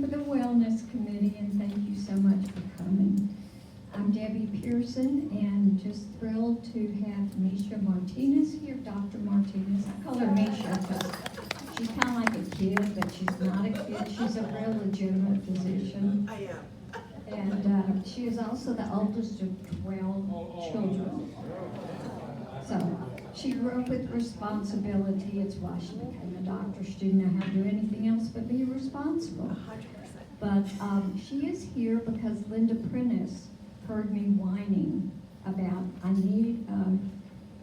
for the Wellness Committee, and thank you so much for coming. I'm Debbie Pearson, and just thrilled to have Mesha Martinez here. Dr. Martinez, I call her Mesha because she's kind of like a kid, but she's not a kid. She's a real legitimate physician. I am. And she is also the oldest of 12 children. So she grew up with responsibility. It's why she became a doctor. She didn't know how to do anything else but be responsible. 100%. But she is here because Linda Prentice heard me whining about I need an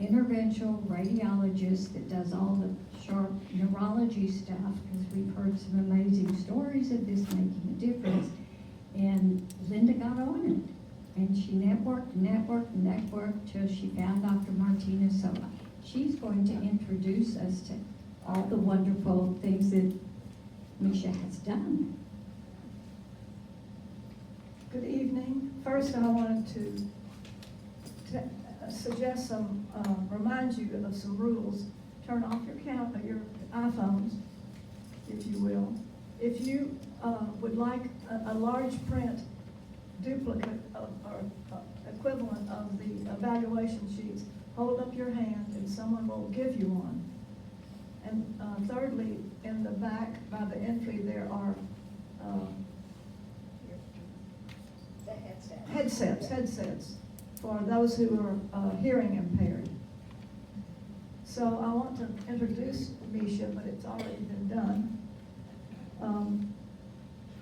interventional radiologist that does all the sharp neurology stuff, because we've heard some amazing stories of this making a difference. And Linda got on it, and she networked till she found Dr. Martinez. So she's going to introduce us to all the wonderful things that Mesha has done. Good evening. First, I wanted to suggest remind you of some rules. Turn off your iPhones, if you will. If you would like a large print duplicate or equivalent of the evaluation sheets, hold up your hand and someone will give you one. And thirdly, in the back by the entry there are headsets for those who are hearing impaired. So I want to introduce Mesha, but it's already been done.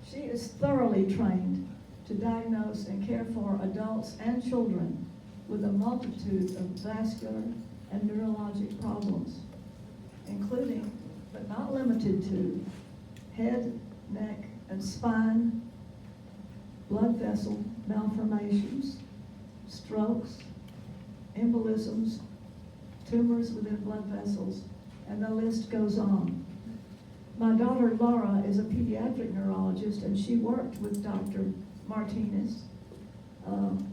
She is thoroughly trained to diagnose and care for adults and children with a multitude of vascular and neurologic problems, including, but not limited to, head, neck, and spine, blood vessel malformations, strokes, embolisms, tumors within blood vessels, and the list goes on. My daughter Laura is a pediatric neurologist, and she worked with Dr. Martinez on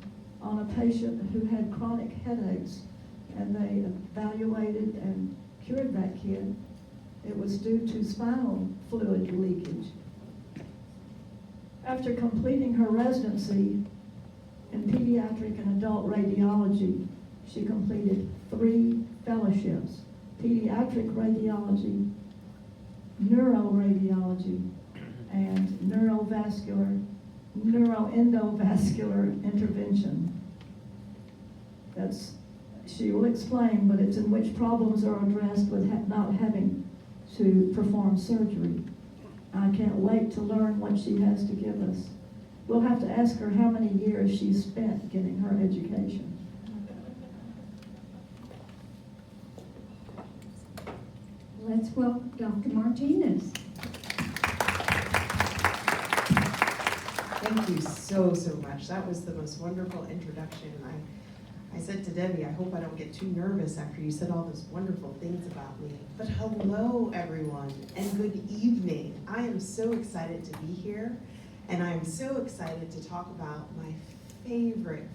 a patient who had chronic headaches, and they evaluated and cured that kid. It was due to spinal fluid leakage. After completing her residency in pediatric and adult radiology, she completed 3 fellowships: pediatric radiology, neuroradiology, and neuroendovascular intervention. She will explain, but it's in which problems are addressed with not having to perform surgery. I can't wait to learn what she has to give us. We'll have to ask her how many years she spent getting her education. Let's welcome Dr. Martinez. Thank you so much. That was the most wonderful introduction. I said to Debbie, I hope I don't get too nervous after you said all those wonderful things about me. But hello, everyone, and good evening. I am so excited to be here, and I am so excited to talk about my favorite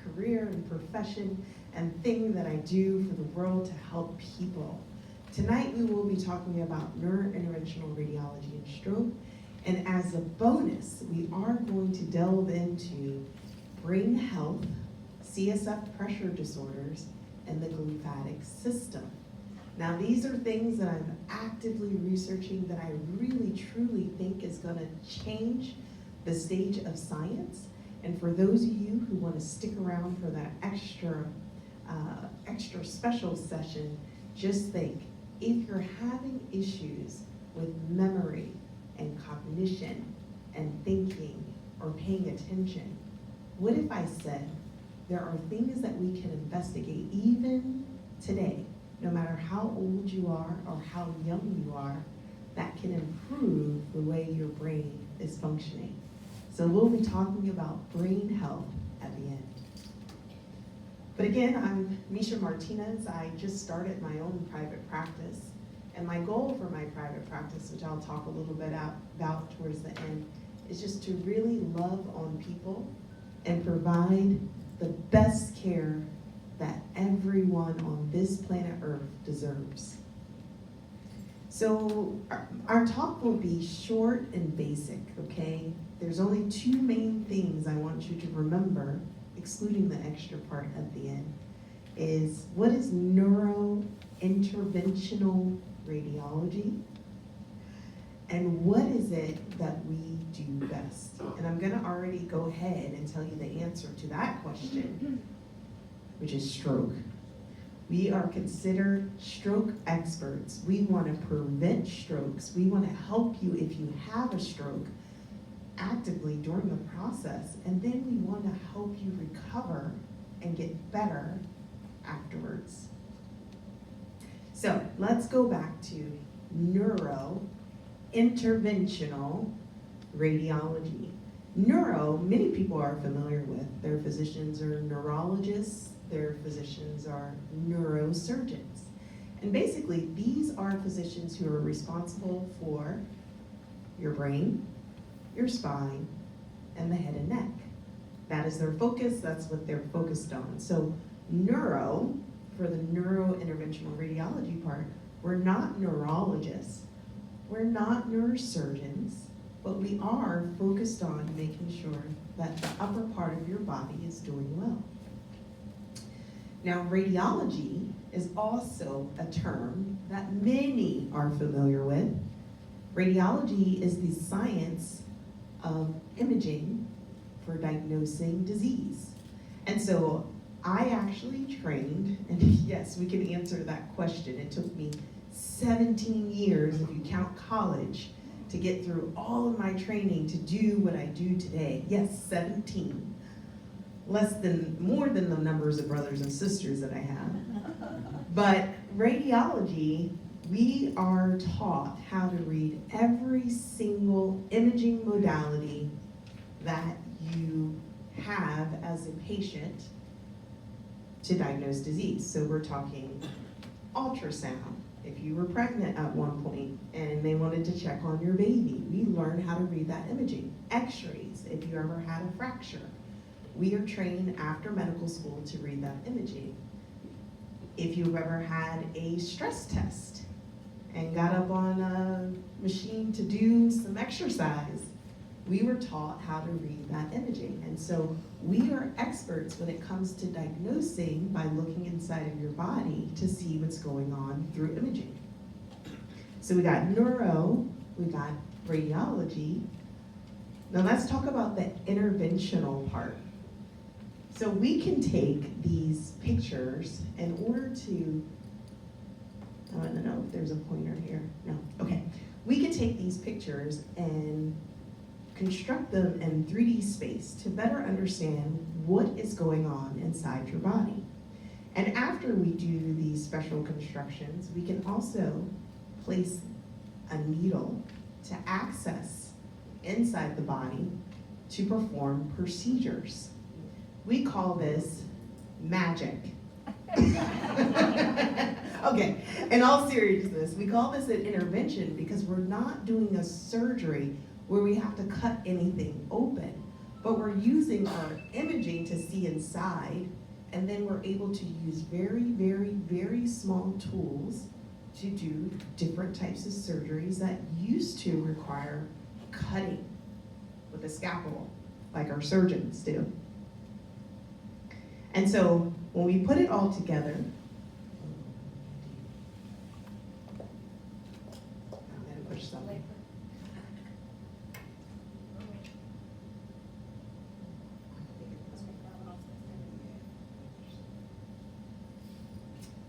career and profession and thing that I do for the world to help people. Tonight, we will be talking about neurointerventional radiology and stroke, and as a bonus, we are going to delve into brain health, CSF pressure disorders, and the glymphatic system. Now, these are things that I'm actively researching that I really, truly think is going to change the stage of science. And for those of you who want to stick around for that extra special session, just think, if you're having issues with memory and cognition and thinking or paying attention, what if I said there are things that we can investigate even today, no matter how old you are or how young you are, that can improve the way your brain is functioning. So we'll be talking about brain health at the end. But again, I'm Mesha Martinez. I just started my own private practice. And my goal for my private practice, which I'll talk a little bit about towards the end, is just to really love on people and provide the best care that everyone on this planet Earth deserves. So our talk will be short and basic, okay? There's only two main things I want you to remember, excluding the extra part at the end, is what is neurointerventional radiology, and what is it that we do best? And I'm gonna already go ahead and tell you the answer to that question, which is stroke. We are considered stroke experts. We want to prevent strokes. We want to help you if you have a stroke actively during the process, and then we want to help you recover and get better afterwards. So let's go back to neurointerventional radiology. Neuro, many people are familiar with. Their physicians are neurologists, their physicians are neurosurgeons. And basically, these are physicians who are responsible for your brain, your spine, and the head and neck. That is their focus, that's what they're focused on. So neuro, for the neurointerventional radiology part, we're not neurologists, we're not neurosurgeons, but we are focused on making sure that the upper part of your body is doing well. Now, radiology is also a term that many are familiar with. Radiology is the science of imaging for diagnosing disease. And so I actually trained, and yes, we can answer that question. It took me 17 years, if you count college, to get through all of my training to do what I do today. Yes, 17. More than the numbers of brothers and sisters that I have. But radiology, we are taught how to read every single imaging modality that you have as a patient to diagnose disease. So we're talking ultrasound. If you were pregnant at one point and they wanted to check on your baby, we learned how to read that imaging. X-rays, if you ever had a fracture. We are trained after medical school to read that imaging. If you've ever had a stress test and got up on a machine to do some exercise, we were taught how to read that imaging. And so we are experts when it comes to diagnosing by looking inside of your body to see what's going on through imaging. So we got neuro, we got radiology. Now let's talk about the interventional part. So we can take these pictures in order to, I don't know if there's a pointer here. No, okay. We can take these pictures and construct them in 3D space to better understand what is going on inside your body. And after we do these special constructions, we can also place a needle to access inside the body to perform procedures. We call this magic. Okay, in all seriousness, we call this an intervention because we're not doing a surgery where we have to cut anything open, but we're using our imaging to see inside, and then we're able to use very, very, very small tools to do different types of surgeries that used to require cutting with a scalpel, like our surgeons do. And so when we put it all together, I'm gonna push something.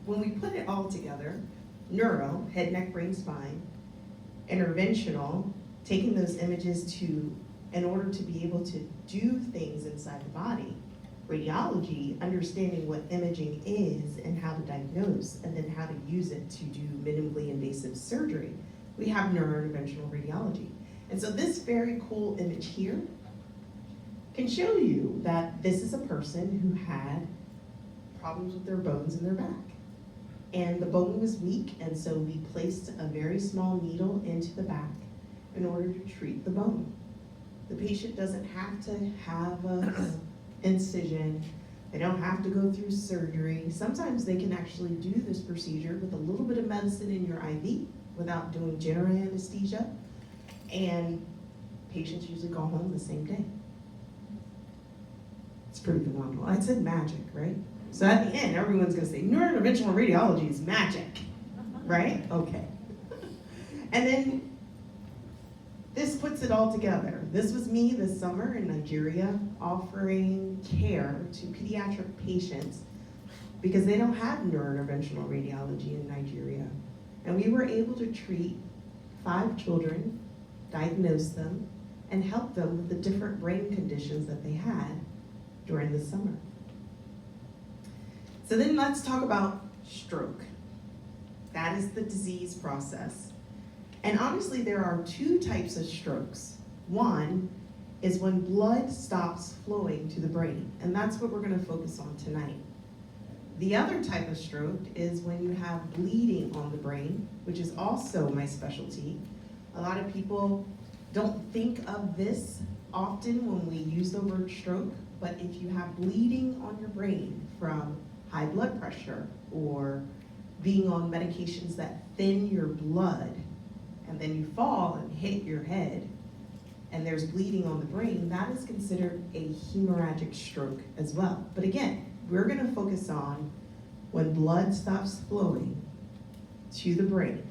When we put it all together, neuro, head, neck, brain, spine, interventional, taking those images in order to be able to do things inside the body, radiology, understanding what imaging is and how to diagnose, and then how to use it to do minimally invasive surgery, we have neurointerventional radiology. And so this very cool image here can show you that this is a person who had problems with their bones in their back. And the bone was weak, and so we placed a very small needle into the back in order to treat the bone. The patient doesn't have to have an incision, they don't have to go through surgery. Sometimes they can actually do this procedure with a little bit of medicine in your IV, without doing general anesthesia, and patients usually go home the same day. It's pretty phenomenal. I said magic, right? So at the end, everyone's gonna say, neurointerventional radiology is magic, right? Okay. And then this puts it all together. This was me this summer in Nigeria offering care to pediatric patients because they don't have neurointerventional radiology in Nigeria. And we were able to treat 5 children, diagnose them, and help them with the different brain conditions that they had during the summer. So then let's talk about stroke. That is the disease process. And honestly, there are 2 types of strokes. One is when blood stops flowing to the brain, and that's what we're gonna focus on tonight. The other type of stroke is when you have bleeding on the brain, which is also my specialty. A lot of people don't think of this often when we use the word stroke, but if you have bleeding on your brain from high blood pressure or being on medications that thin your blood, and then you fall and hit your head, and there's bleeding on the brain, that is considered a hemorrhagic stroke as well. But again, we're gonna focus on when blood stops flowing to the brain.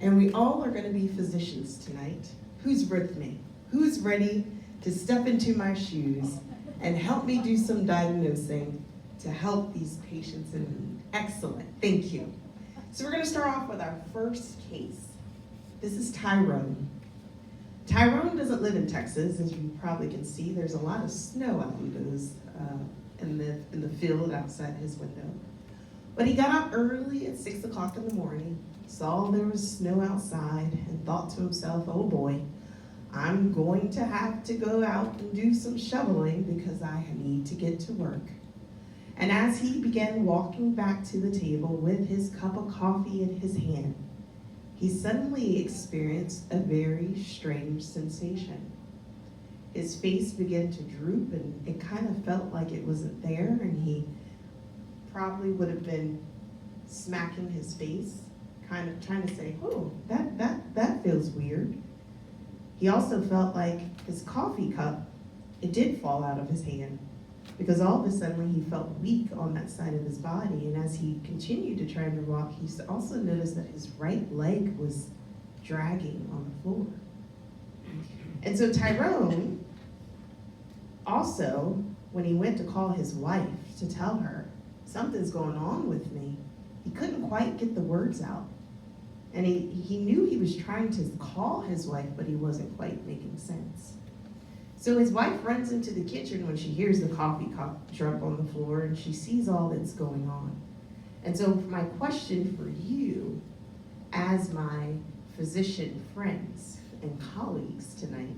And we all are gonna be physicians tonight. Who's with me? Who's ready to step into my shoes and help me do some diagnosing to help these patients in need? Excellent, thank you. So we're gonna start off with our first case. This is Tyrone. Tyrone doesn't live in Texas, as you probably can see. There's a lot of snow out in the field outside his window. But he got up early at 6 o'clock in the morning, saw there was snow outside, and thought to himself, oh boy, I'm going to have to go out and do some shoveling because I need to get to work. And as he began walking back to the table with his cup of coffee in his hand, he suddenly experienced a very strange sensation. His face began to droop, and it kind of felt like it wasn't there, and he probably would have been smacking his face, kind of trying to say, oh, that feels weird. He also felt like his coffee cup, it did fall out of his hand, because all of a sudden he felt weak on that side of his body, and as he continued to try to walk, he also noticed that his right leg was dragging on the floor. And so Tyrone also, when he went to call his wife to tell her, something's going on with me, he couldn't quite get the words out. And he knew he was trying to call his wife, but he wasn't quite making sense. So his wife runs into the kitchen when she hears the coffee cup drop on the floor, and she sees all that's going on. And so my question for you, as my physician friends and colleagues tonight,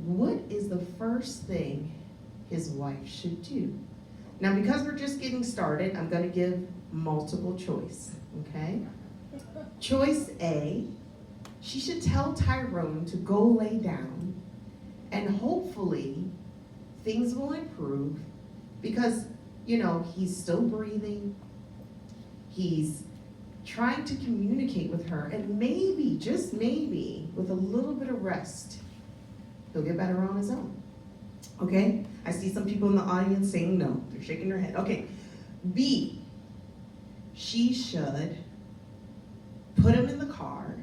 what is the first thing his wife should do? Now, because we're just getting started, I'm going to give multiple choice, okay? Choice A, she should tell Tyrone to go lay down, and hopefully things will improve because, you know, he's still breathing, he's trying to communicate with her, and maybe, just maybe, with a little bit of rest, he'll get better on his own. Okay? I see some people in the audience saying no. They're shaking their head. Okay. B, she should put him in the car,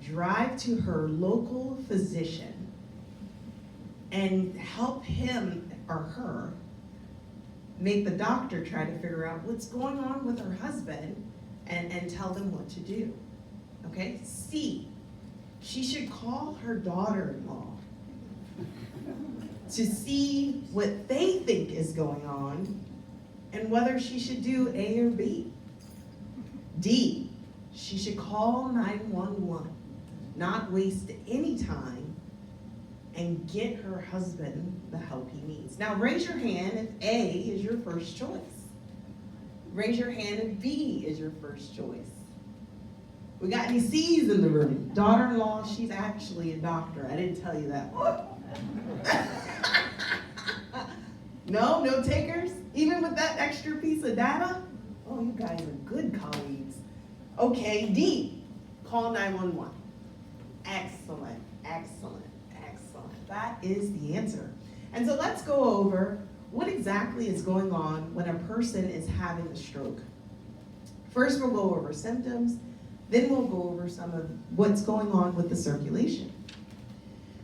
drive to her local physician, and help him or her make the doctor try to figure out what's going on with her husband and tell them what to do. Okay? C, she should call her daughter-in-law to see what they think is going on and whether she should do A or B. D, she should call 911, not waste any time, and get her husband the help he needs. Now raise your hand if A is your first choice. Raise your hand if B is your first choice. We got any C's in the room? Daughter-in-law, she's actually a doctor. I didn't tell you that one. No takers? Even with that extra piece of data? Oh, you guys are good colleagues. Okay, D, call 911. Excellent, excellent, excellent. That is the answer. And so let's go over what exactly is going on when a person is having a stroke. First, we'll go over symptoms, then we'll go over some of what's going on with the circulation.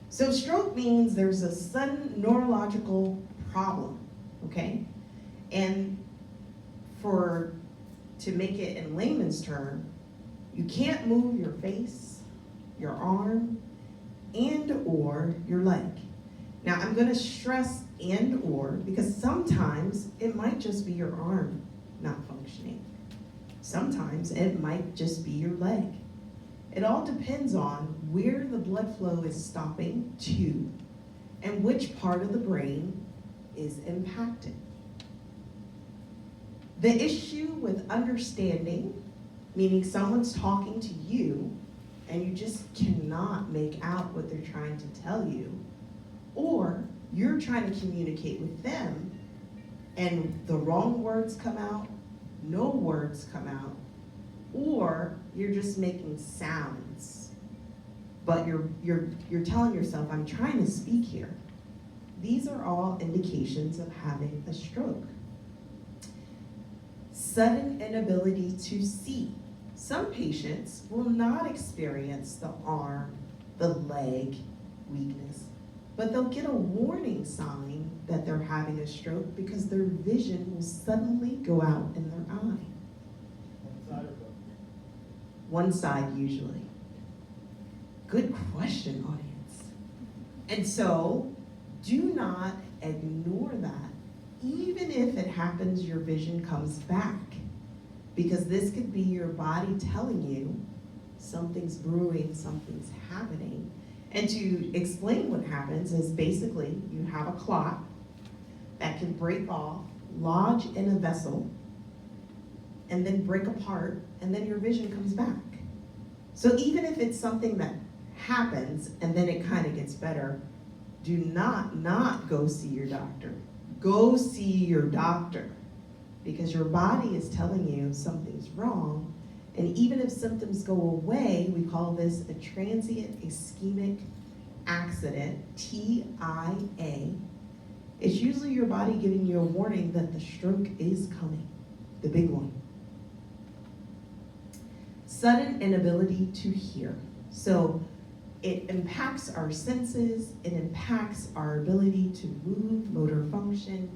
So stroke means there's a sudden neurological problem, okay? And to make it in layman's term, you can't move your face, your arm, and or your leg. Now I'm gonna stress and or because sometimes it might just be your arm not functioning. Sometimes it might just be your leg. It all depends on where the blood flow is stopping to and which part of the brain is impacted. The issue with understanding, meaning someone's talking to you and you just cannot make out what they're trying to tell you, or you're trying to communicate with them and the wrong words come out, no words come out, or you're just making sounds, but you're telling yourself, I'm trying to speak here. These are all indications of having a stroke. Sudden inability to see. Some patients will not experience the arm, the leg weakness, but they'll get a warning sign that they're having a stroke because their vision will suddenly go out in their eye. One side or both? One side usually. Good question, audience. And so, do not ignore that. Even if it happens, your vision comes back. Because this could be your body telling you something's brewing, something's happening. And to explain what happens is basically you have a clot that can break off, lodge in a vessel, and then break apart, and then your vision comes back. So even if it's something that happens and then it kind of gets better, do not go see your doctor. Go see your doctor because your body is telling you something's wrong. And even if symptoms go away, we call this a transient ischemic accident, TIA. It's usually your body giving you a warning that the stroke is coming, the big one. Sudden inability to hear. So it impacts our senses, it impacts our ability to move, motor function,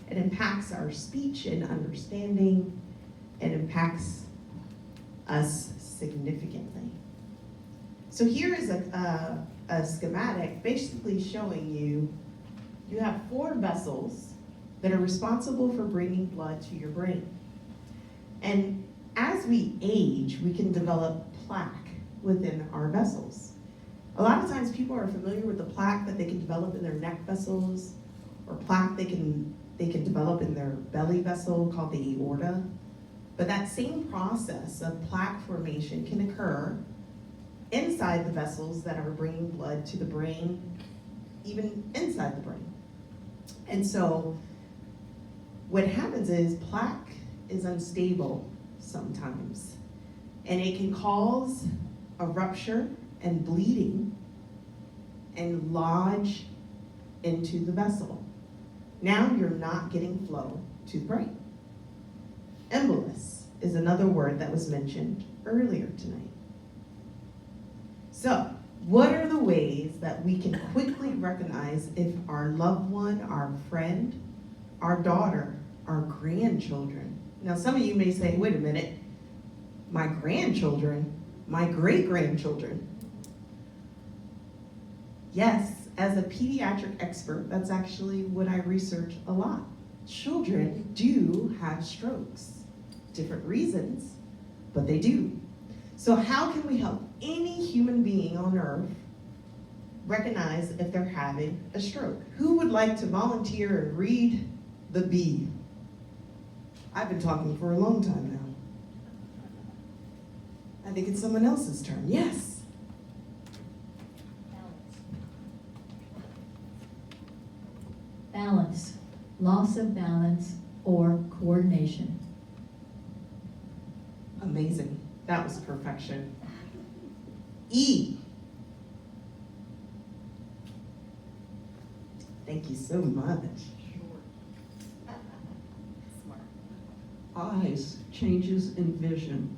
it impacts our speech and understanding, it impacts us significantly. So here is a schematic basically showing you have 4 vessels that are responsible for bringing blood to your brain. And as we age, we can develop plaque within our vessels. A lot of times people are familiar with the plaque that they can develop in their neck vessels, or plaque they can develop in their belly vessel called the aorta. But that same process of plaque formation can occur inside the vessels that are bringing blood to the brain, even inside the brain. And so what happens is plaque is unstable sometimes, and it can cause a rupture and bleeding and lodge into the vessel. Now you're not getting flow to the brain. Embolus is another word that was mentioned earlier tonight. So, what are the ways that we can quickly recognize if our loved one, our friend, our daughter, our grandchildren? Now, some of you may say, wait a minute, my grandchildren, my great-grandchildren. Yes, as a pediatric expert, that's actually what I research a lot. Children do have strokes. Different reasons, but they do. So how can we help any human being on earth recognize if they're having a stroke? Who would like to volunteer and read the B? I've been talking for a long time now. I think it's someone else's turn. Yes. Balance, loss of balance or coordination. Amazing. That was perfection. E. Thank you so much. Smart. Eyes, changes in vision.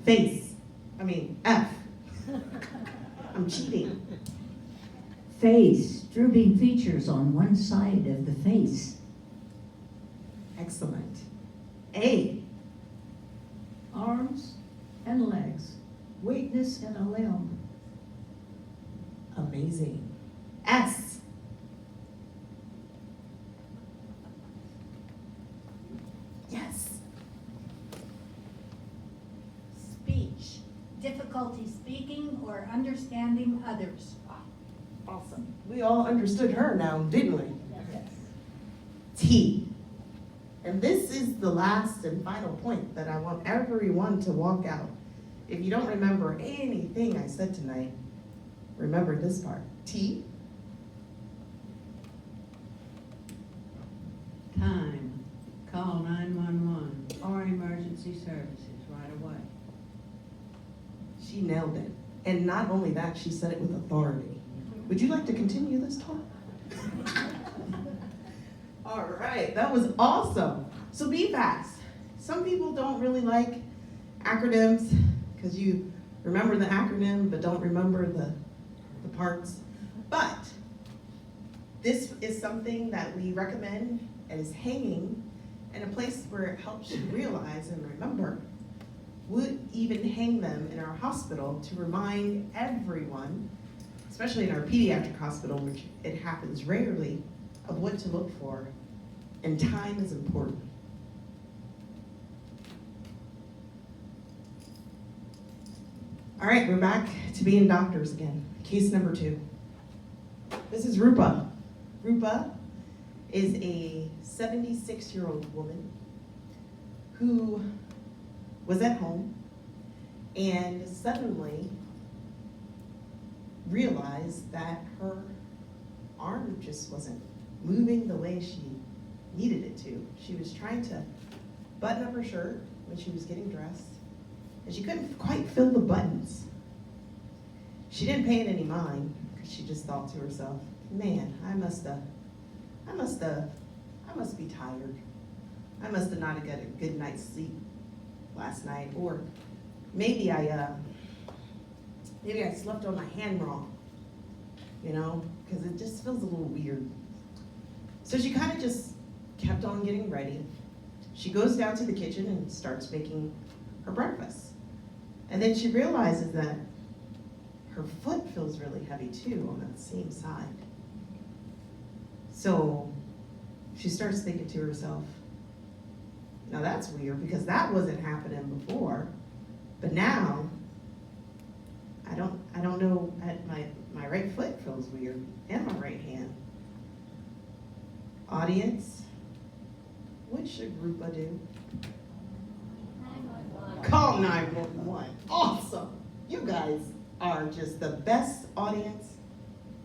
Face. F. I'm cheating. Face, drooping features on one side of the face. Excellent. A. Arms and legs, weakness in a limb. Amazing. S. Yes. Speech, difficulty speaking or understanding others. Awesome. We all understood her now, didn't we? Yes. T. And this is the last and final point that I want everyone to walk out. If you don't remember anything I said tonight, remember this part. T. Time, call 911 or emergency services right away. She nailed it. And not only that, she said it with authority. Would you like to continue this talk? All right, that was awesome. So be fast. Some people don't really like acronyms because you remember the acronym but don't remember the parts. But this is something that we recommend and is hanging in a place where it helps you realize and remember. We'd even hang them in our hospital to remind everyone, especially in our pediatric hospital, which it happens rarely, of what to look for. And time is important. All right, we're back to being doctors again. Case number 2. This is Rupa. Rupa is a 76-year-old woman who was at home and suddenly realized that her arm just wasn't moving the way she needed it to. She was trying to button up her shirt when she was getting dressed, and she couldn't quite fill the buttons. She didn't pay it any mind because she just thought to herself, man, I must be tired. I must have not got a good night's sleep last night, or maybe I slept on my hand wrong, because it just feels a little weird. So she kind of just kept on getting ready. She goes down to the kitchen and starts making her breakfast. And then she realizes that her foot feels really heavy too on that same side. So she starts thinking to herself, now that's weird because that wasn't happening before, but now I don't know, my right foot feels weird and my right hand. Audience, what should Rupa do? Call 911. Awesome. You guys are just the best audience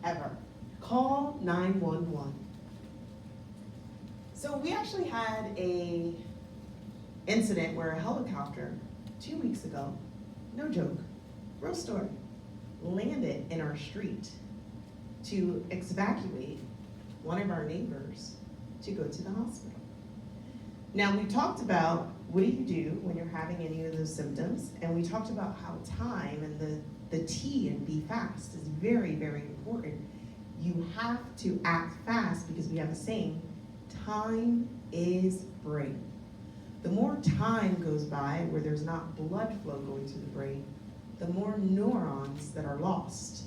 ever. Call 911. So we actually had a incident where a helicopter 2 weeks ago, no joke, real story, landed in our street to evacuate one of our neighbors to go to the hospital. Now, we talked about what do you do when you're having any of those symptoms, and we talked about how time and the T and be fast is very, very important. You have to act fast because we have a saying, time is brain. The more time goes by where there's not blood flow going to the brain, the more neurons that are lost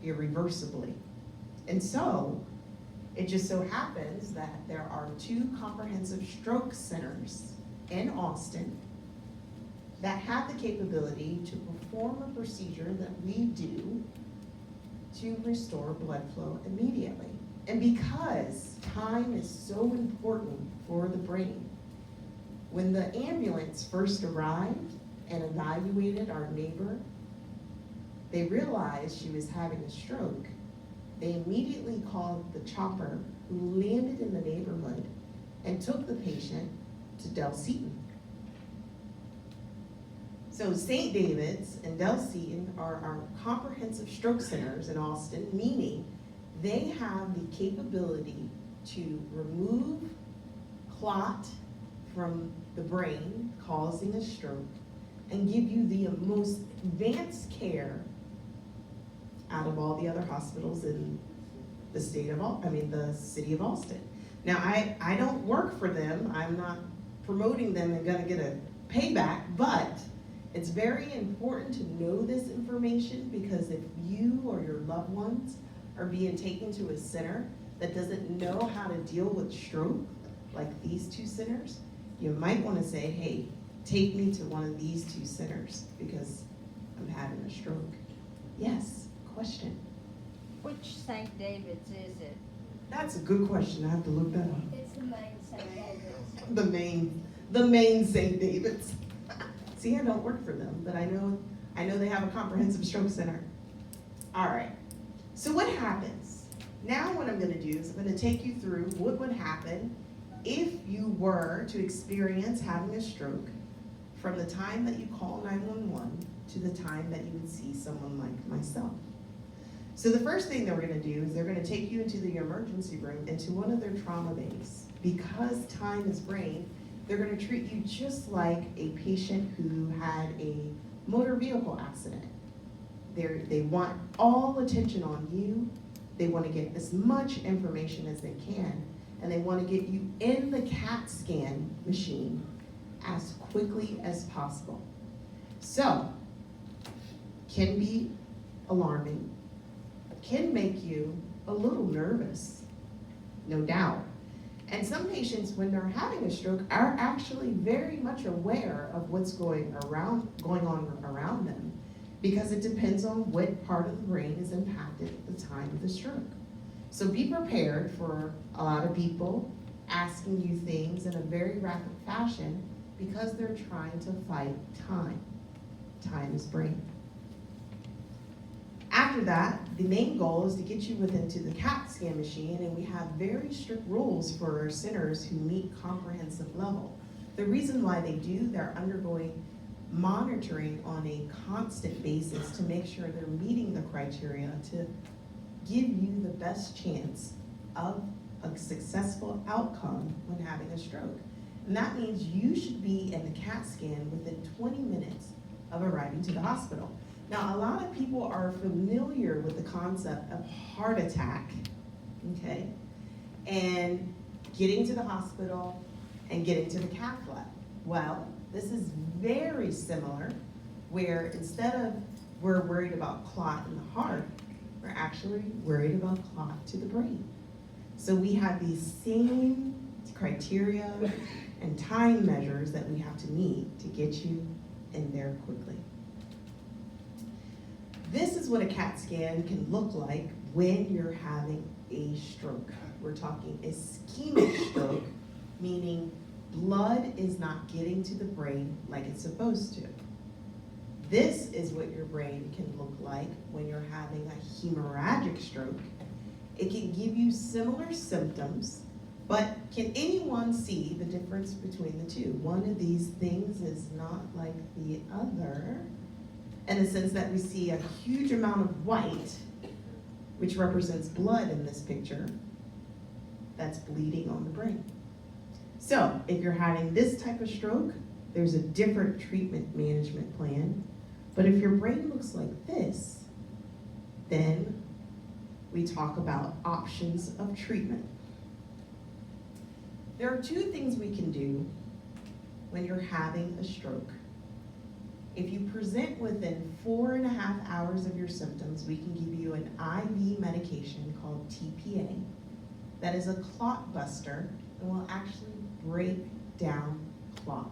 irreversibly. And so, it just so happens that there are 2 comprehensive stroke centers in Austin that have the capability to perform a procedure that we do to restore blood flow immediately. And because time is so important for the brain, when the ambulance first arrived and evaluated our neighbor, they realized she was having a stroke. They immediately called the chopper who landed in the neighborhood and took the patient to Del Seaton. So St. David's and Delcine are our comprehensive stroke centers in Austin, meaning they have the capability to remove clot from the brain causing a stroke and give you the most advanced care out of all the other hospitals in the state of, the city of Austin. Now, I don't work for them. I'm not promoting them and gonna get a payback, but it's very important to know this information, because if you or your loved ones are being taken to a center that doesn't know how to deal with stroke, like these two centers, you might wanna say, hey, take me to one of these two centers because I'm having a stroke. Yes, question. Which St. David's is it? That's a good question. I have to look that up. It's the main St. David's. The main St. David's. See, I don't work for them, but I know they have a comprehensive stroke center. All right. So what happens? Now what I'm gonna do is I'm gonna take you through what would happen if you were to experience having a stroke from the time that you call 911 to the time that you would see someone like myself. So the first thing that we're gonna do is they're gonna take you into the emergency room, into one of their trauma bays. Because time is brain, they're gonna treat you just like a patient who had a motor vehicle accident. They want all attention on you. They wanna get as much information as they can, and they wanna get you in the CAT scan machine as quickly as possible. So, can be alarming, can make you a little nervous, no doubt. And some patients, when they're having a stroke, are actually very much aware of what's going on around them, because it depends on what part of the brain is impacted at the time of the stroke. So be prepared for a lot of people asking you things in a very rapid fashion, because they're trying to fight time. Time is brain. After that, the main goal is to get you into the CAT scan machine, and we have very strict rules for our centers who meet comprehensive level. The reason why they do, they're undergoing monitoring on a constant basis to make sure they're meeting the criteria to give you the best chance of a successful outcome when having a stroke. And that means you should be in the CAT scan within 20 minutes of arriving to the hospital. Now, a lot of people are familiar with the concept of heart attack, okay? And getting to the hospital and getting to the cath lab. Well, this is very similar, where instead of we're worried about clot in the heart, we're actually worried about clot to the brain. So we have these same criteria and time measures that we have to meet to get you in there quickly. This is what a CAT scan can look like when you're having a stroke. We're talking ischemic stroke, meaning blood is not getting to the brain like it's supposed to. This is what your brain can look like when you're having a hemorrhagic stroke. It can give you similar symptoms, but can anyone see the difference between the two? One of these things is not like the other, in the sense that we see a huge amount of white, which represents blood in this picture, that's bleeding on the brain. So if you're having this type of stroke, there's a different treatment management plan. But if your brain looks like this, then we talk about options of treatment. There are two things we can do when you're having a stroke. If you present within 4.5 hours of your symptoms, we can give you an IV medication called TPA. That is a clot buster and will actually break down clot.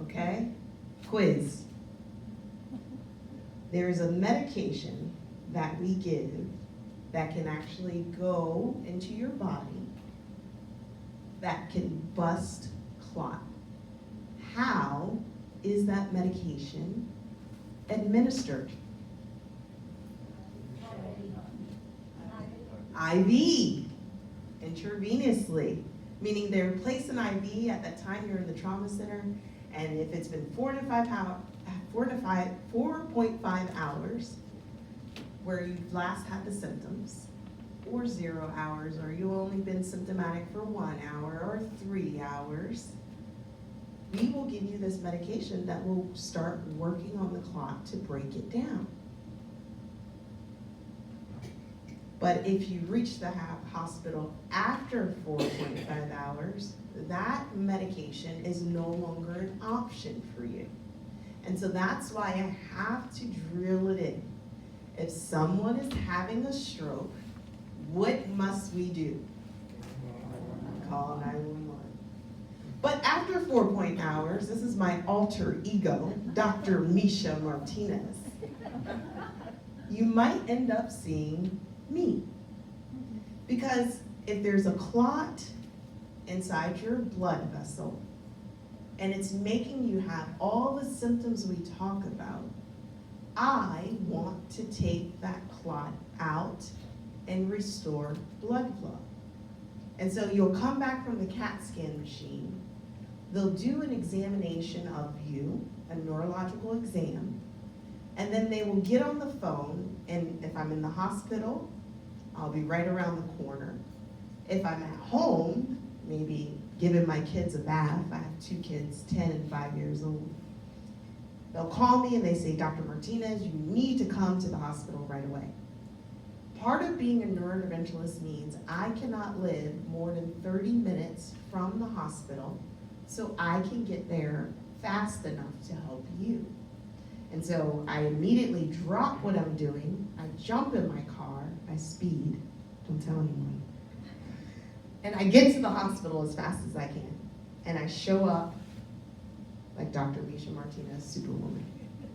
Okay? Quiz. There is a medication that we give that can actually go into your body that can bust clot. How is that medication administered? IV, intravenously, meaning they're placed an IV at that time you're in the trauma center, And if it's been 4.5 hours where you last had the symptoms, or 0 hours, or you only been symptomatic for 1 hour or 3 hours, we will give you this medication that will start working on the clot to break it down. But if you reach the hospital after 4.5 hours, that medication is no longer an option for you. And so that's why I have to drill it in. If someone is having a stroke, what must we do? Call 911. But after 4 hours, this is my alter ego, Dr. Mesha Martinez. You might end up seeing me. Because if there's a clot inside your blood vessel, and it's making you have all the symptoms we talk about, I want to take that clot out and restore blood flow. And so you'll come back from the CAT scan machine, they'll do an examination of you, a neurological exam, and then they will get on the phone, and if I'm in the hospital, I'll be right around the corner. If I'm at home, maybe giving my kids a bath, I have 2 kids, 10 and 5 years old. They'll call me and they say, Dr. Martinez, you need to come to the hospital right away. Part of being a neurointerventionalist means I cannot live more than 30 minutes from the hospital so I can get there fast enough to help you. And so I immediately drop what I'm doing, I jump in my car, I speed, don't tell anyone, and I get to the hospital as fast as I can. And I show up like Dr. Mesha Martinez, Superwoman.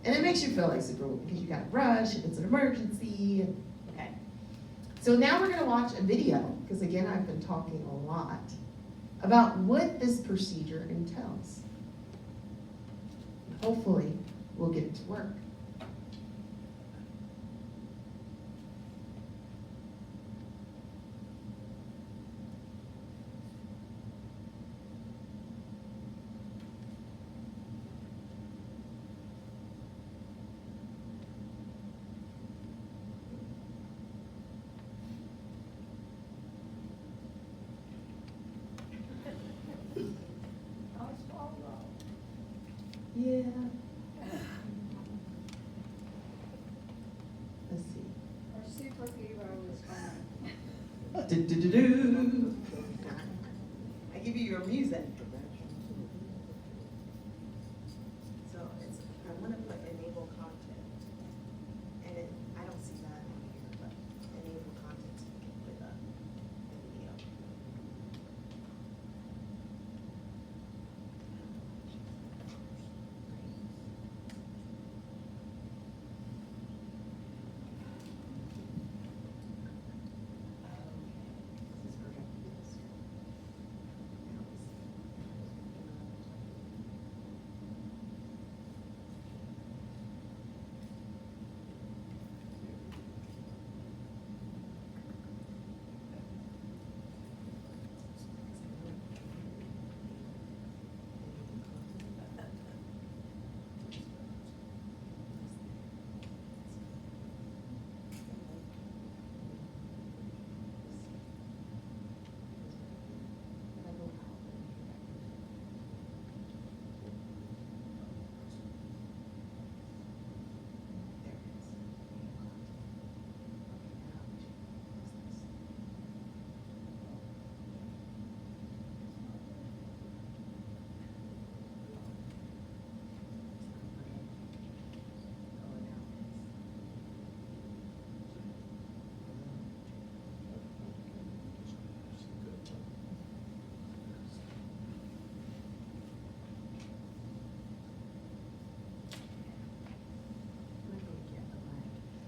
And it makes you feel like Superwoman because you got to rush, if it's an emergency, and, okay. So now we're gonna watch a video, because again, I've been talking a lot, about what this procedure entails. Hopefully, we'll get it to work. Yeah. Let's see. Our superhero is fine. Do-do-do-do. I give you your music. So it's, I want to put enable content. And it, I don't see that on here, but enable content so we can put up the video. This is projecting this. Now we see.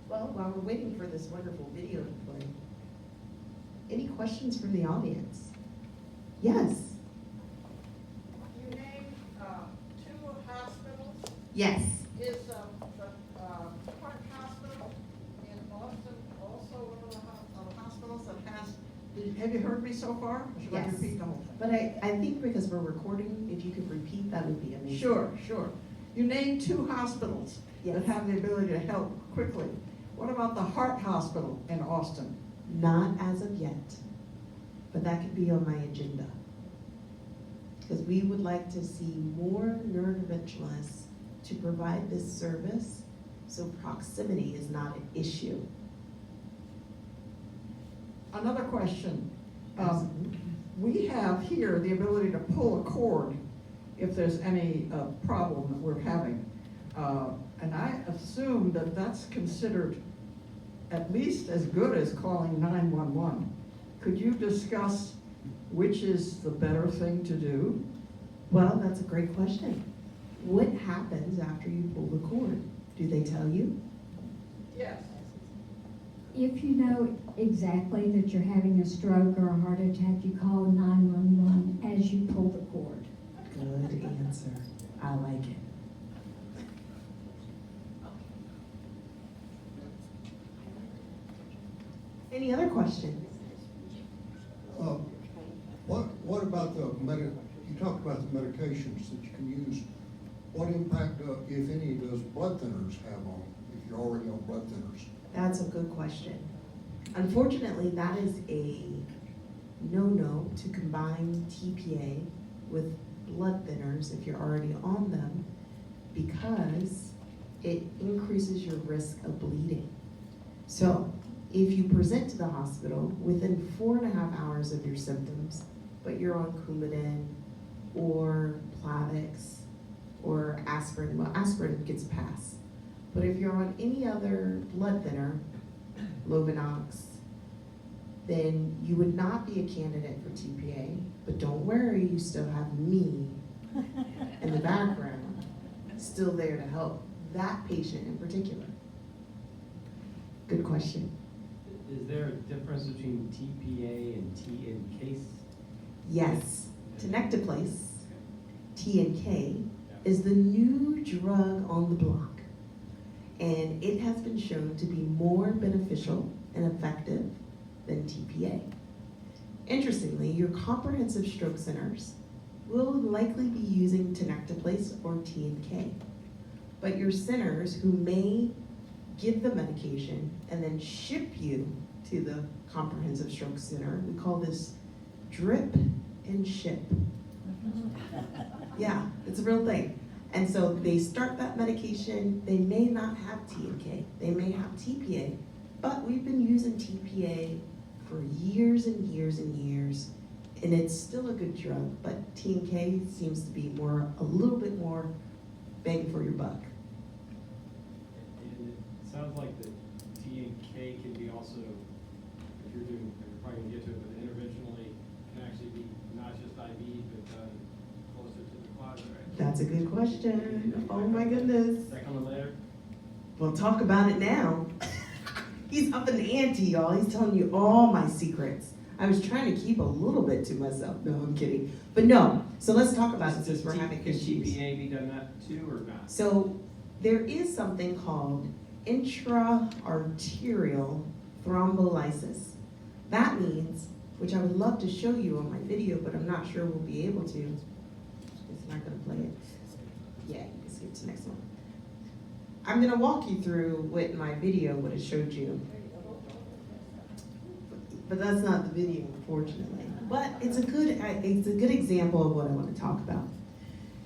Well, while we're waiting for this wonderful video to play, any questions from the audience? Yes. You named 2 hospitals. Yes. Is the Park Hospital in Boston also one of the hospitals that has Have you heard me so far? Or should I Yes. repeat the whole thing? But I think because we're recording, if you could repeat, that would be amazing. Sure, sure. You named 2 hospitals that Yes. have the ability to help quickly. What about the Heart Hospital in Austin? Not as of yet, but that could be on my agenda. Because we would like to see more neurointerventionalists to provide this service, so proximity is not an issue. Another question. Absolutely. We have here the ability to pull a cord if there's any problem that we're having. And I assume that that's considered at least as good as calling 911. Could you discuss which is the better thing to do? Well, that's a great question. What happens after you pull the cord? Do they tell you? Yes. If you know exactly that you're having a stroke or a heart attack, you call 911 as you pull the cord. Good answer. I like it. Any other questions? What about you talked about the medications that you can use. What impact, if any, does blood thinners have on if you're already on blood thinners? That's a good question. Unfortunately, that is a no-no to combine TPA with blood thinners if you're already on them, because it increases your risk of bleeding. So if you present to the hospital within 4.5 hours of your symptoms, but you're on Coumadin or Plavix or aspirin, well, aspirin gets a pass. But if you're on any other blood thinner, Lovenox, then you would not be a candidate for TPA. But don't worry, you still have me in the background, still there to help that patient in particular. Good question. Is there a difference between TPA and T in case? Yes, Tenecteplase, T and K, is the new drug on the block. And it has been shown to be more beneficial and effective than TPA. Interestingly, your comprehensive stroke centers will likely be using Tenecteplase or T and K. But your centers who may give the medication and then ship you to the comprehensive stroke center, we call this drip and ship. Yeah, it's a real thing. And so they start that medication, they may not have T and K, they may have TPA, but we've been using TPA for years and years and years, and it's still a good drug, but T and K seems to be a little bit more bang for your buck. And it sounds like the T and K can be also, if you're probably gonna get to it, but interventionally can actually be not just IV, but done closer to the closet, right? That's a good question. Oh my goodness. Is that coming later? Well, talk about it now. He's up in the ante, y'all. He's telling you all my secrets. I was trying to keep a little bit to myself. No, I'm kidding. But no, so let's talk about it since we're having Can issues. TPA be done that too or not? So there is something called intra-arterial thrombolysis. That means, which I would love to show you on my video, but I'm not sure we'll be able to. It's not gonna play it. Yeah, you can skip to the next one. I'm gonna walk you through what my video would have showed you. But that's not the video, unfortunately. But it's a good example of what I want to talk about.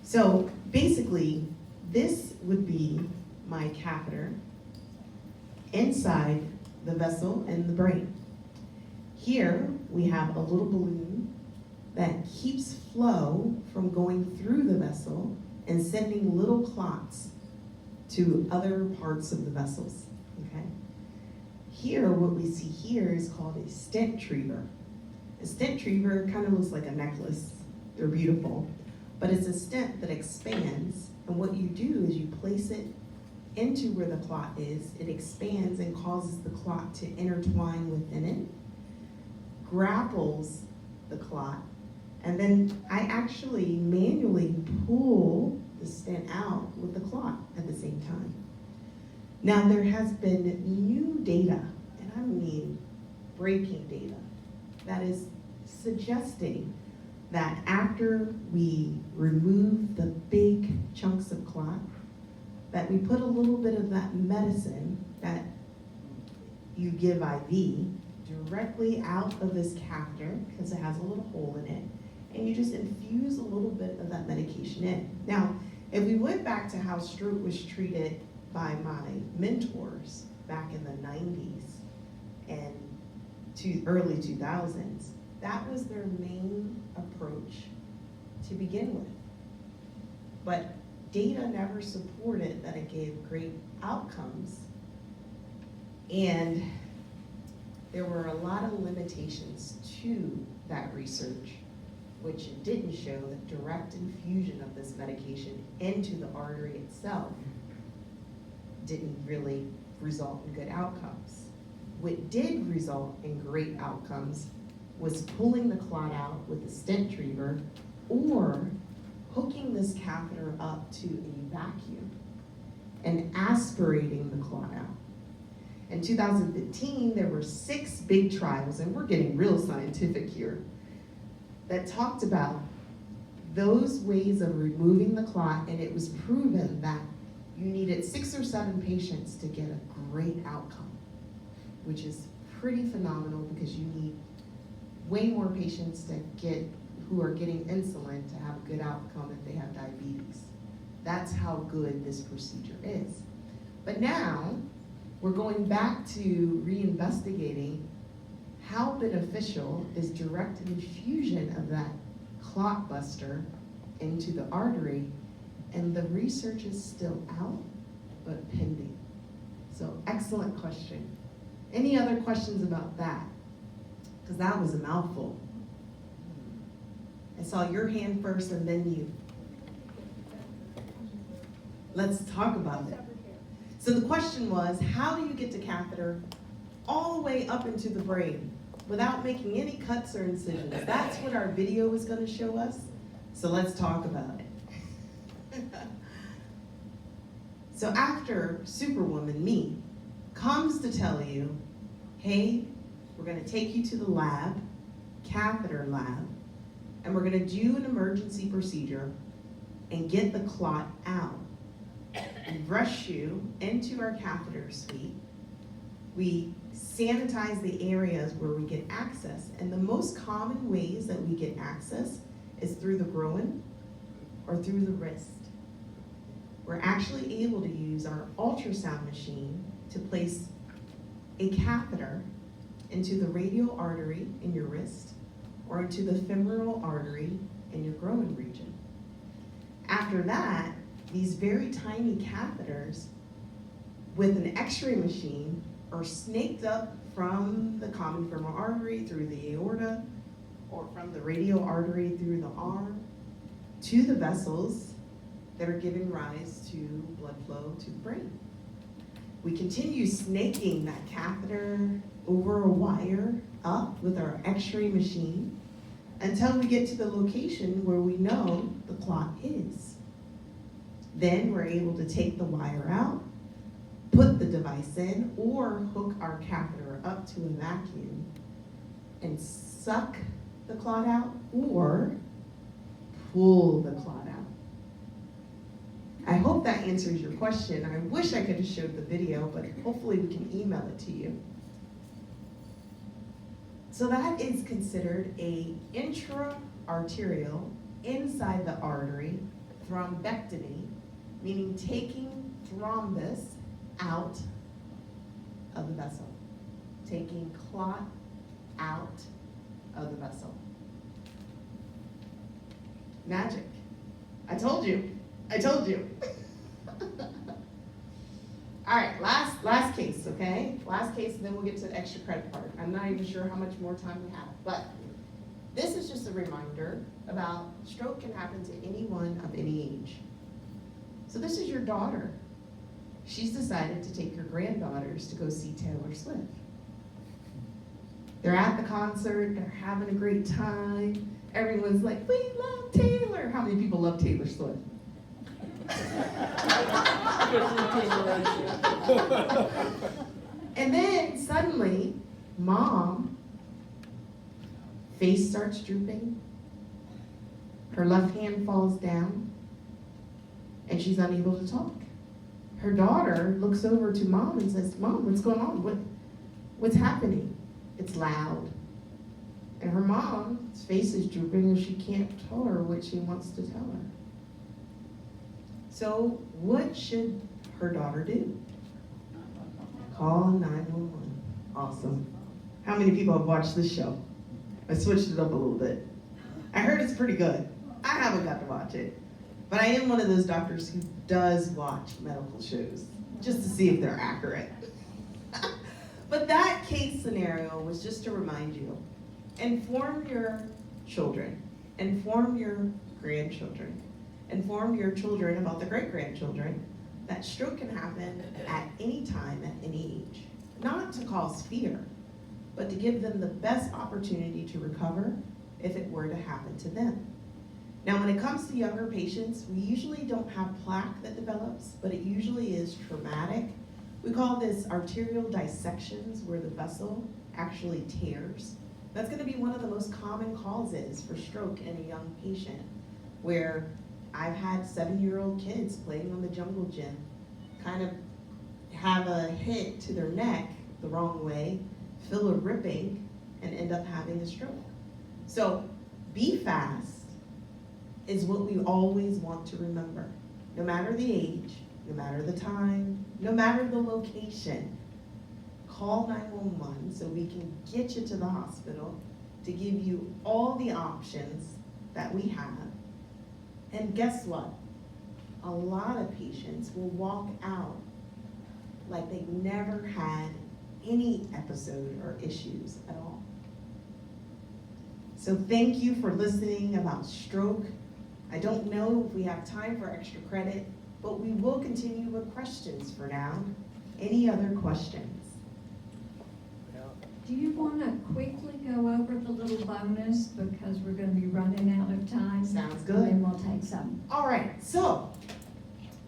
So basically, this would be my catheter inside the vessel in the brain. Here we have a little balloon that keeps flow from going through the vessel and sending little clots to other parts of the vessels, okay? Here, what we see here is called a stent triever. A stent triever kind of looks like a necklace. They're beautiful. But it's a stent that expands, and what you do is you place it into where the clot is. It expands and causes the clot to intertwine within it, grapples the clot, and then I actually manually pull the stent out with the clot at the same time. Now there has been new data, and I mean breaking data, that is suggesting that after we remove the big chunks of clot, that we put a little bit of that medicine that you give IV directly out of this catheter, because it has a little hole in it, and you just infuse a little bit of that medication in. Now, if we went back to how stroke was treated by my mentors back in the 90s and early 2000s, that was their main approach to begin with. But data never supported that it gave great outcomes, and there were a lot of limitations to that research, which it didn't show that direct infusion of this medication into the artery itself didn't really result in good outcomes. What did result in great outcomes was pulling the clot out with a stent retriever or hooking this catheter up to a vacuum and aspirating the clot out. In 2015, there were 6 big trials, and we're getting real scientific here, that talked about those ways of removing the clot, and it was proven that you needed 6 or 7 patients to get a great outcome, which is pretty phenomenal because you need way more patients who are getting insulin to have a good outcome if they have diabetes. That's how good this procedure is. But now, we're going back to reinvestigating how beneficial is direct infusion of that clot buster into the artery, and the research is still out, but pending. So excellent question. Any other questions about that? Because that was a mouthful. I saw your hand first and then you. Let's talk about it. So the question was, how do you get the catheter all the way up into the brain without making any cuts or incisions? That's what our video is going to show us. So let's talk about it. So after Superwoman, me, comes to tell you, hey, we're going to take you to the lab, catheter lab, and we're going to do an emergency procedure and get the clot out. We rush you into our catheter suite. We sanitize the areas where we get access. And the most common ways that we get access is through the groin or through the wrist. We're actually able to use our ultrasound machine to place a catheter into the radial artery in your wrist or into the femoral artery in your groin region. After that, these very tiny catheters with an x-ray machine are snaked up from the common femoral artery through the aorta or from the radial artery through the arm to the vessels that are giving rise to blood flow to the brain. We continue snaking that catheter over a wire up with our x-ray machine until we get to the location where we know the clot is. Then we're able to take the wire out, put the device in, or hook our catheter up to a vacuum and suck the clot out or pull the clot out. I hope that answers your question. I wish I could have showed the video, but hopefully we can email it to you. So that is considered a intra-arterial, inside the artery, thrombectomy, meaning taking thrombus out of the vessel, taking clot out of the vessel. Magic. I told you. I told you. All right, last case, okay? Last case, and then we'll get to the extra credit part. I'm not even sure how much more time we have, but this is just a reminder about stroke can happen to anyone of any age. So this is your daughter. She's decided to take her granddaughters to go see Taylor Swift. They're at the concert, they're having a great time. Everyone's like, we love Taylor. How many people love Taylor Swift? And then suddenly, mom face starts drooping, her left hand falls down, and she's unable to talk. Her daughter looks over to mom and says, "Mom, what's going on? What's happening?" It's loud. And her mom's face is drooping and she can't tell her what she wants to tell her. So what should her daughter do? Call 911. Awesome. How many people have watched this show? I switched it up a little bit. I heard it's pretty good. I haven't got to watch it. But I am one of those doctors who does watch medical shows, just to see if they're accurate. But that case scenario was just to remind you, inform your children, inform your grandchildren, inform your children about the great-grandchildren, that stroke can happen at any time, at any age. Not to cause fear, but to give them the best opportunity to recover if it were to happen to them. Now, when it comes to younger patients, we usually don't have plaque that develops, but it usually is traumatic. We call this arterial dissections, where the vessel actually tears. That's gonna be one of the most common causes for stroke in a young patient, where I've had 7-year-old kids playing on the jungle gym, kind of have a hit to their neck the wrong way, feel a ripping, and end up having a stroke. So be fast is what we always want to remember. No matter the age, no matter the time, no matter the location, call 911 so we can get you to the hospital to give you all the options that we have. And guess what? A lot of patients will walk out like they never had any episode or issues at all. So thank you for listening about stroke. I don't know if we have time for extra credit, but we will continue with questions for now. Any other questions? Do you want to quickly go over the little bonus, because we're going to be running out of time? Sounds good. And then we'll take some. All right, so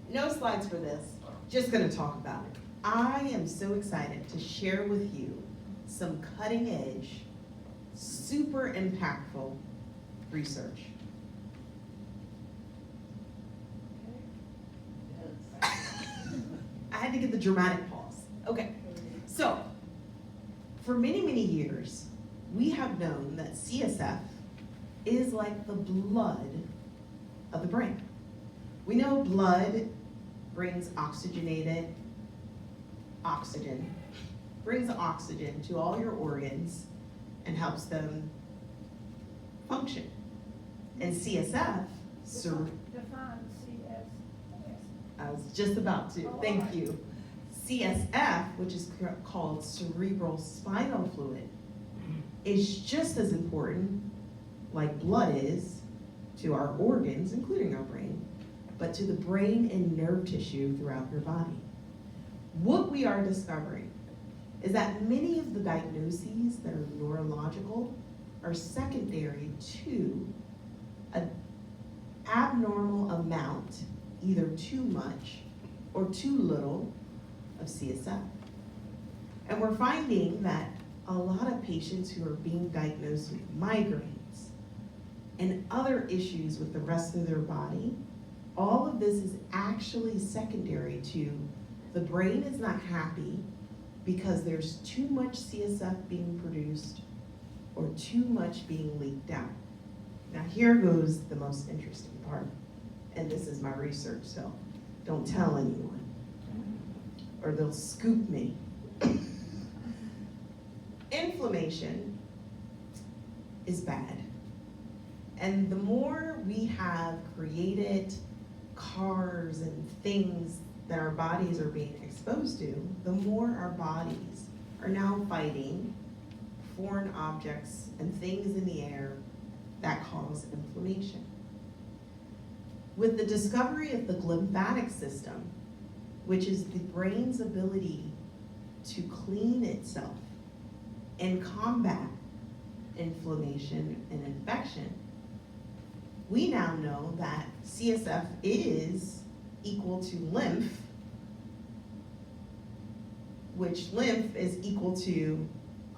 no slides for this, just gonna talk about it. I am so excited to share with you some cutting edge, super impactful research. I had to get the dramatic pause. Okay, so for many, many years, we have known that CSF is like the blood of the brain. We know blood brings brings oxygen to all your organs and helps them function. And CSF, Define CS. I was just about to, thank you. CSF, which is called cerebral spinal fluid, is just as important, like blood is, to our organs, including our brain, but to the brain and nerve tissue throughout your body. What we are discovering is that many of the diagnoses that are neurological are secondary to an abnormal amount, either too much or too little, of CSF. And we're finding that a lot of patients who are being diagnosed with migraines and other issues with the rest of their body, all of this is actually secondary to the brain is not happy because there's too much CSF being produced or too much being leaked out. Now here goes the most interesting part, and this is my research, so don't tell anyone, or they'll scoop me. Inflammation is bad. And the more we have created cars and things that our bodies are being exposed to, the more our bodies are now fighting foreign objects and things in the air that cause inflammation. With the discovery of the lymphatic system, which is the brain's ability to clean itself and combat inflammation and infection, we now know that CSF is equal to lymph, which lymph is equal to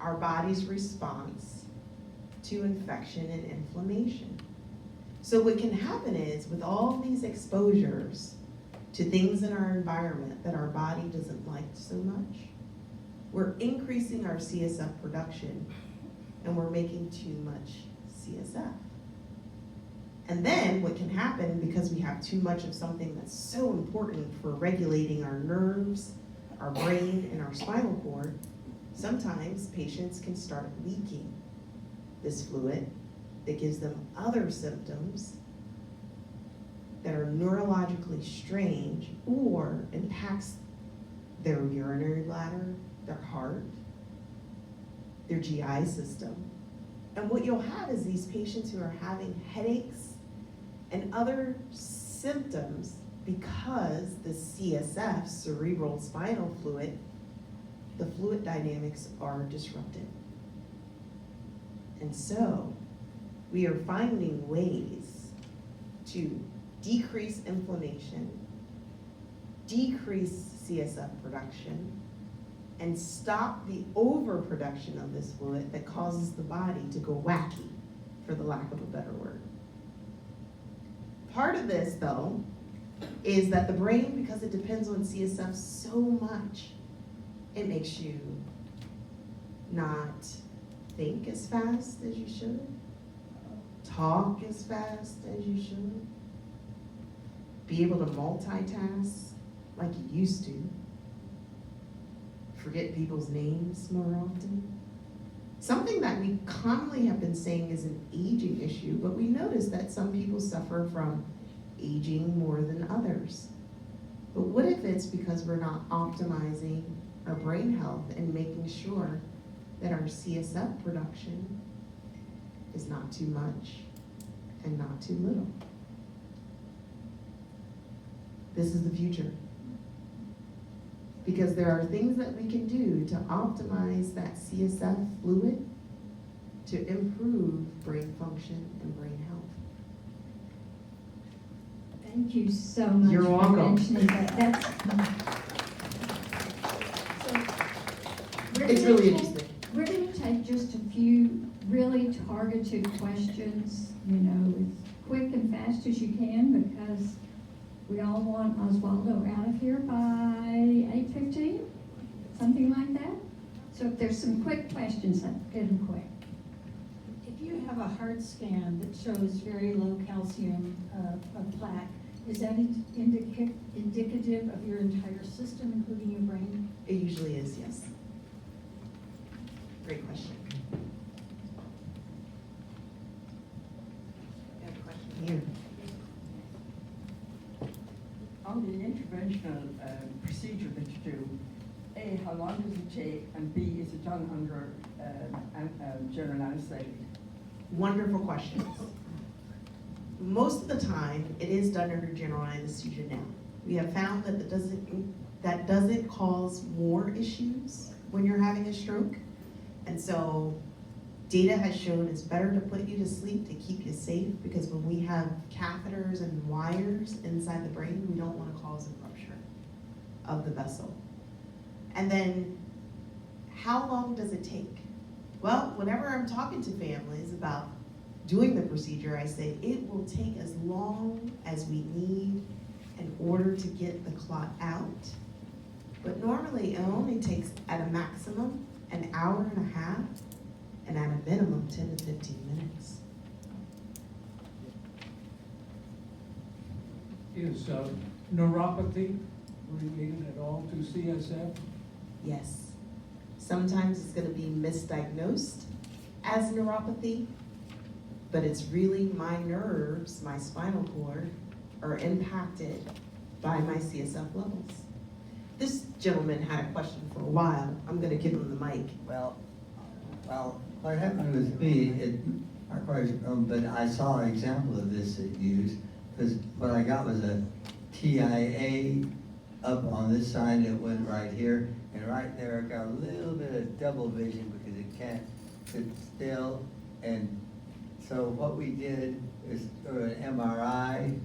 our body's response to infection and inflammation. So what can happen is, with all these exposures to things in our environment that our body doesn't like so much, we're increasing our CSF production and we're making too much CSF. And then what can happen, because we have too much of something that's so important for regulating our nerves, our brain, and our spinal cord, sometimes patients can start leaking this fluid that gives them other symptoms that are neurologically strange or impacts their urinary bladder, their heart, their GI system. And what you'll have is these patients who are having headaches and other symptoms because the CSF, cerebral spinal fluid, the fluid dynamics are disrupted. And so we are finding ways to decrease inflammation, decrease CSF production, and stop the overproduction of this fluid that causes the body to go wacky, for the lack of a better word. Part of this, though, is that the brain, because it depends on CSF so much, it makes you not think as fast as you should, talk as fast as you should, be able to multitask like you used to, forget people's names more often. Something that we commonly have been saying is an aging issue, but we notice that some people suffer from aging more than others. But what if it's because we're not optimizing our brain health and making sure that our CSF production is not too much and not too little? This is the future. Because there are things that we can do to optimize that CSF fluid to improve brain function and brain health. Thank you so much You're for welcome. mentioning that. It's really interesting. We're going to take just a few really targeted questions, as quick and fast as you can, because we all want Osvaldo out of here by 8:15, something like that. So if there's some quick questions, get them quick. If you have a heart scan that shows very low calcium plaque, is that indicative of your entire system, including your brain? It usually is, yes. Great question. You have a question here. On the interventional procedure that you do, A, how long does it take, and B, is it done under general anesthetic? Wonderful questions. Most of the time, it is done under general anesthesia now. We have found that that doesn't cause more issues when you're having a stroke. And so data has shown it's better to put you to sleep to keep you safe, because when we have catheters and wires inside the brain, we don't want to cause a rupture of the vessel. And then how long does it take? Well, whenever I'm talking to families about doing the procedure, I say it will take as long as we need in order to get the clot out. But normally it only takes, at a maximum, an hour and a half, and at a minimum 10 to 15 minutes. Is neuropathy related at all to CSF? Yes. Sometimes it's going to be misdiagnosed as neuropathy, but it's really my nerves, my spinal cord, are impacted by my CSF levels. This gentleman had a question for a while. I'm going to give him the mic. Well, what happened with me, but I saw an example of this at used, because what I got was a TIA up on this side that went right here, and right there I got a little bit of double vision because it can't sit still. And so what we did is do an MRI,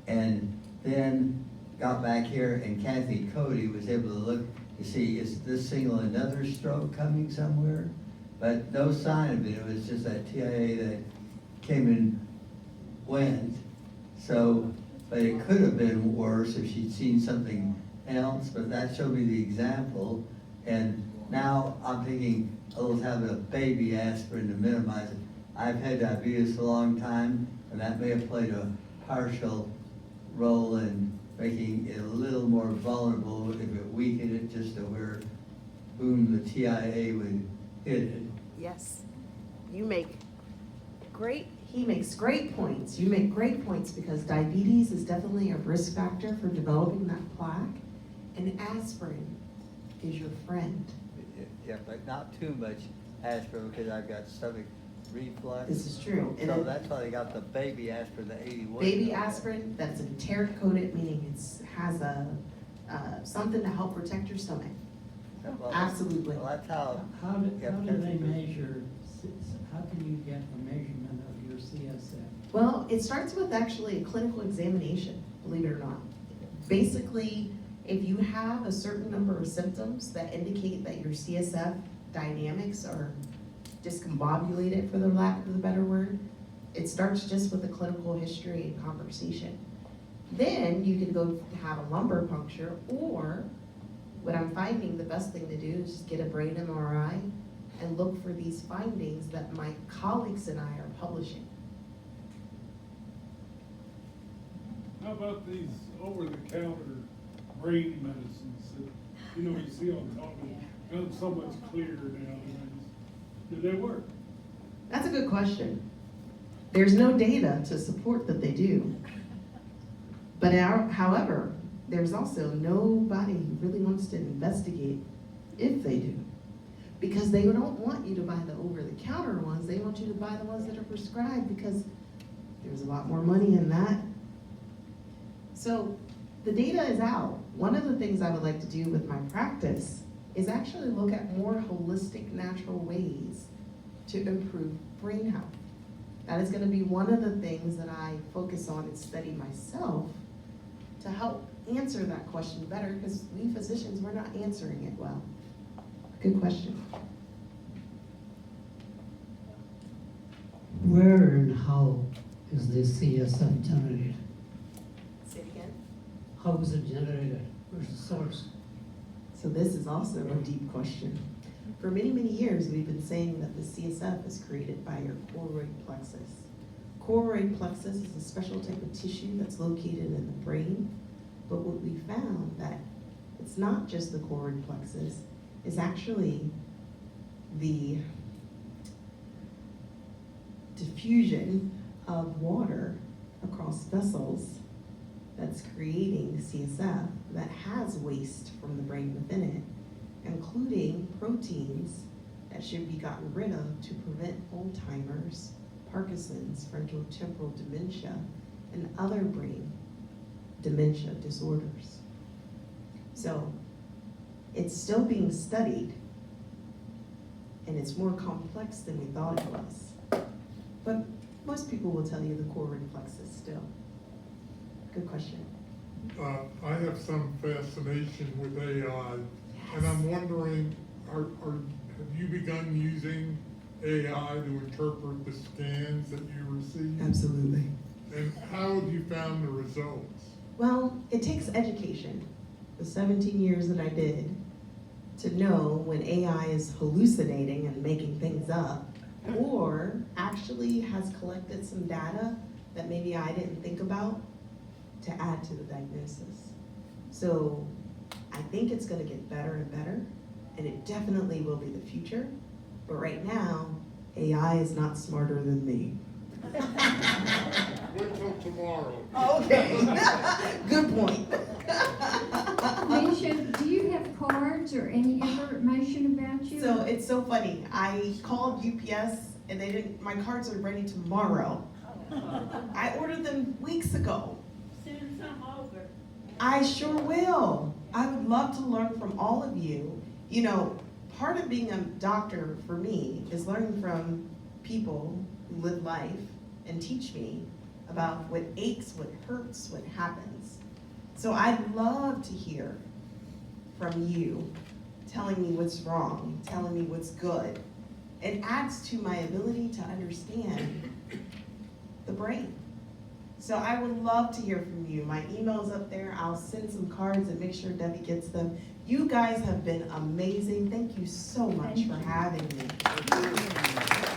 and then got back here, and Kathy Cody was able to look to see, is this single another stroke coming somewhere? but no sign of it. It was just that TIA that came and went. So, but it could have been worse if she'd seen something else, but that showed me the example. And now I'm thinking, oh, having a baby aspirin to minimize it. I've had diabetes for a long time, and that may have played a partial role in making it a little more vulnerable if it weakened it just to where, boom, the TIA would hit it. Yes, you make he makes great points. You make great points because diabetes is definitely a risk factor for developing that plaque, and aspirin is your friend. Yeah, but not too much aspirin because I've got stomach reflux. This is true. And So that's why they got the baby aspirin, the 81. Baby aspirin, that's enteric coated, meaning it has a something to help protect your stomach. Well, Absolutely. Well, that's how. How do they measure, how can you get a measurement of your CSF? Well, it starts with actually a clinical examination, believe it or not. Basically, if you have a certain number of symptoms that indicate that your CSF dynamics are discombobulated, for the lack of a better word, it starts just with a clinical history and conversation. Then you can go have a lumbar puncture, or what I'm finding the best thing to do is just get a brain MRI and look for these findings that my colleagues and I are publishing. How about these over-the-counter brain medicines that, you know, you see on television, got so much clearer nowadays? Do they work? That's a good question. There's no data to support that they do. But however, there's also nobody who really wants to investigate if they do. Because they don't want you to buy the over-the-counter ones, they want you to buy the ones that are prescribed because there's a lot more money in that. So the data is out. One of the things I would like to do with my practice is actually look at more holistic, natural ways to improve brain health. That is going to be one of the things that I focus on and study myself to help answer that question better, because we physicians, we're not answering it well. Good question. Where and how is this CSF generated? Say it again. How is it generated? Where's the source? So this is also a deep question. For many, many years, we've been saying that the CSF is created by your choroid plexus. Choroid plexus is a special type of tissue that's located in the brain. But what we found that it's not just the choroid plexus, it's actually the diffusion of water across vessels that's creating CSF that has waste from the brain within it, including proteins that should be gotten rid of to prevent Alzheimer's, Parkinson's, frontotemporal dementia, and other brain dementia disorders. So it's still being studied, and it's more complex than we thought it was. But most people will tell you the choroid plexus still. Good question. I have some fascination with AI, and I'm wondering, have you begun using AI to interpret the scans that you receive? Absolutely. And how have you found the results? Well, it takes education. The 17 years that I did to know when AI is hallucinating and making things up, or actually has collected some data that maybe I didn't think about to add to the diagnosis. So I think it's gonna get better and better, and it definitely will be the future. But right now, AI is not smarter than me. Wait till tomorrow. Okay, good point. Mesha, do you have cards or any information about you? So it's so funny. I called UPS and they didn't, my cards are ready tomorrow. I ordered them weeks ago. Send some over. I sure will. I would love to learn from all of you. You know, part of being a doctor for me is learning from people who live life and teach me about what aches, what hurts, what happens. So I'd love to hear from you, telling me what's wrong, telling me what's good, It adds to my ability to understand the brain. So I would love to hear from you. My email's up there. I'll send some cards and make sure Debbie gets them. You guys have been amazing. Thank you so much for having me.